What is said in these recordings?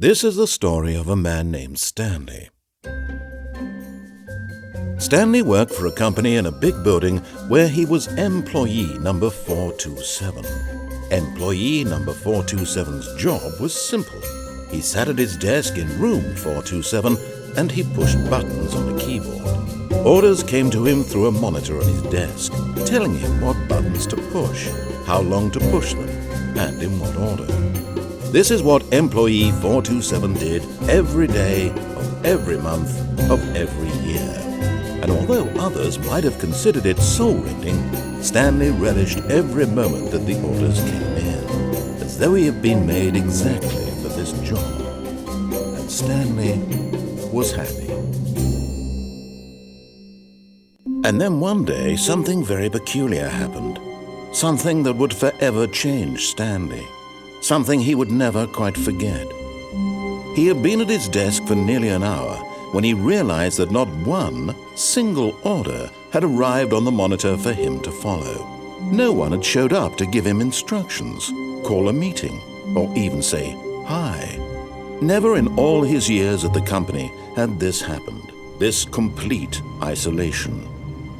This is the story of a man named Stanley. Stanley worked for a company in a big building where he was employee number 427. Employee number 427's job was simple. He sat at his desk in room 427 and he pushed buttons on the keyboard. Orders came to him through a monitor on his desk, telling him what buttons to push, how long to push them, and in what order. This is what employee 427 did every day of every month of every year. And although others might have considered it soul-rending, Stanley relished every moment that the orders came in, as though he had been made exactly for this job. And Stanley was happy. And then one day, something very peculiar happened. Something that would forever change Stanley. Something he would never quite forget. He had been at his desk for nearly an hour when he realized that not one single order had arrived on the monitor for him to follow. No one had showed up to give him instructions, call a meeting, or even say hi. Never in all his years at the company had this happened, this complete isolation.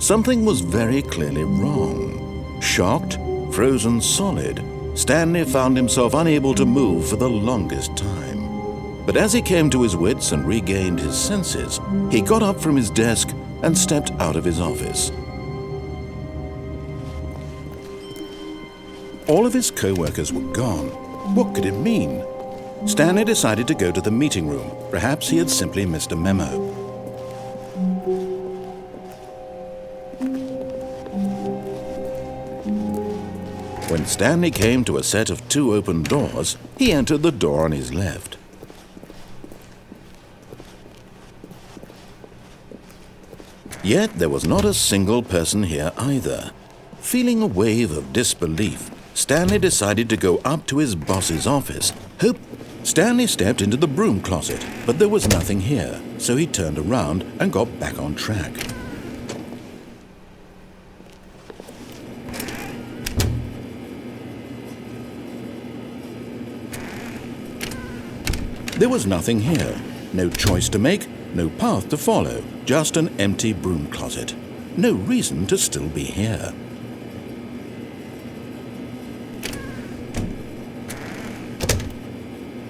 Something was very clearly wrong. Shocked, frozen solid, Stanley found himself unable to move for the longest time. But as he came to his wits and regained his senses, he got up from his desk and stepped out of his office. All of his co-workers were gone. What could it mean? Stanley decided to go to the meeting room. Perhaps he had simply missed a memo. When Stanley came to a set of 2 open doors, he entered the door on his left. Yet there was not a single person here either. Feeling a wave of disbelief, Stanley decided to go up to his boss's office. Stanley stepped into the broom closet, but there was nothing here, so he turned around and got back on track. There was nothing here, no choice to make, no path to follow, just an empty broom closet. No reason to still be here.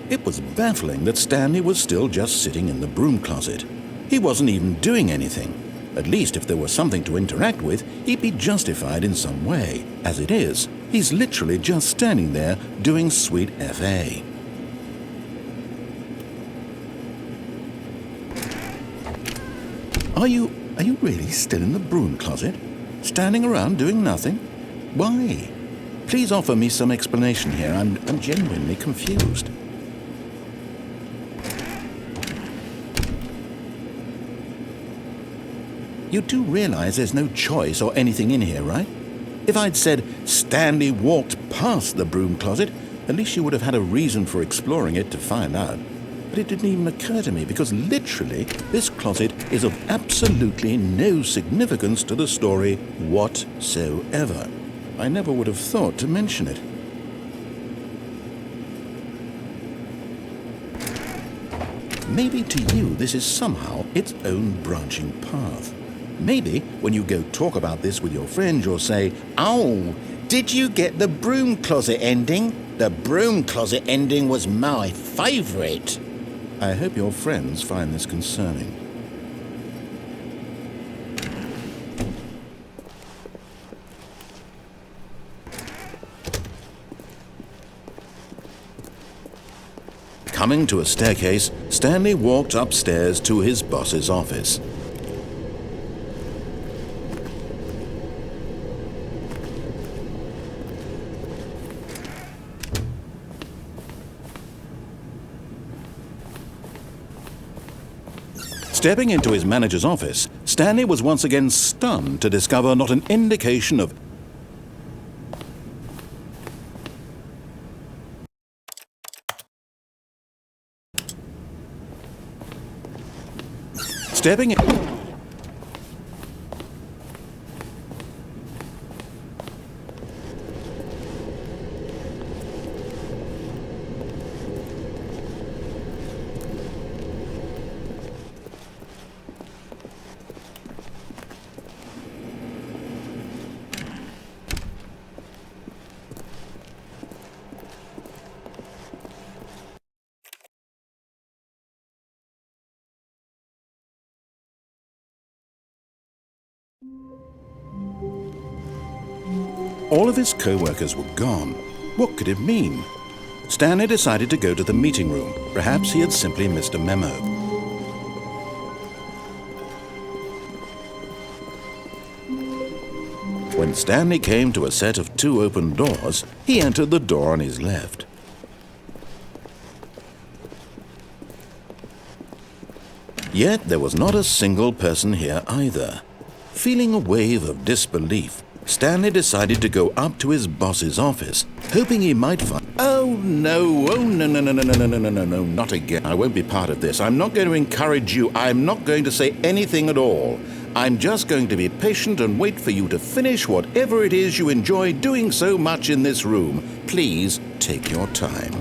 It was baffling that Stanley was still just sitting in the broom closet. He wasn't even doing anything. At least if there was something to interact with, he'd be justified in some way. As it is, he's literally just standing there doing sweet FA. Are you really still in the broom closet? Standing around doing nothing? Why? Please offer me some explanation here. I'm genuinely confused. You do realize there's no choice or anything in here, right? If I'd said Stanley walked past the broom closet, at least you would have had a reason for exploring it to find out. But it didn't even occur to me because literally this closet is of absolutely no significance to the story whatsoever. I never would have thought to mention it. Maybe to you this is somehow its own branching path. Maybe when you go talk about this with your friends you'll say, "Oh, did you get the broom closet ending? The broom closet ending was my favorite." I hope your friends find this concerning. Coming to a staircase, Stanley walked upstairs to his boss's office. Stepping into his manager's office, Stanley was once again stunned to discover not an indication of Stepping in. All of his co-workers were gone. What could it mean? Stanley decided to go to the meeting room. Perhaps he had simply missed a memo. When Stanley came to a set of 2 open doors, he entered the door on his left. Yet there was not a single person here either. Feeling a wave of disbelief, Stanley decided to go up to his boss's office, hoping he might find... Oh no, not again. I won't be part of this. I'm not going to encourage you. I'm not going to say anything at all. I'm just going to be patient and wait for you to finish whatever it is you enjoy doing so much in this room. Please take your time.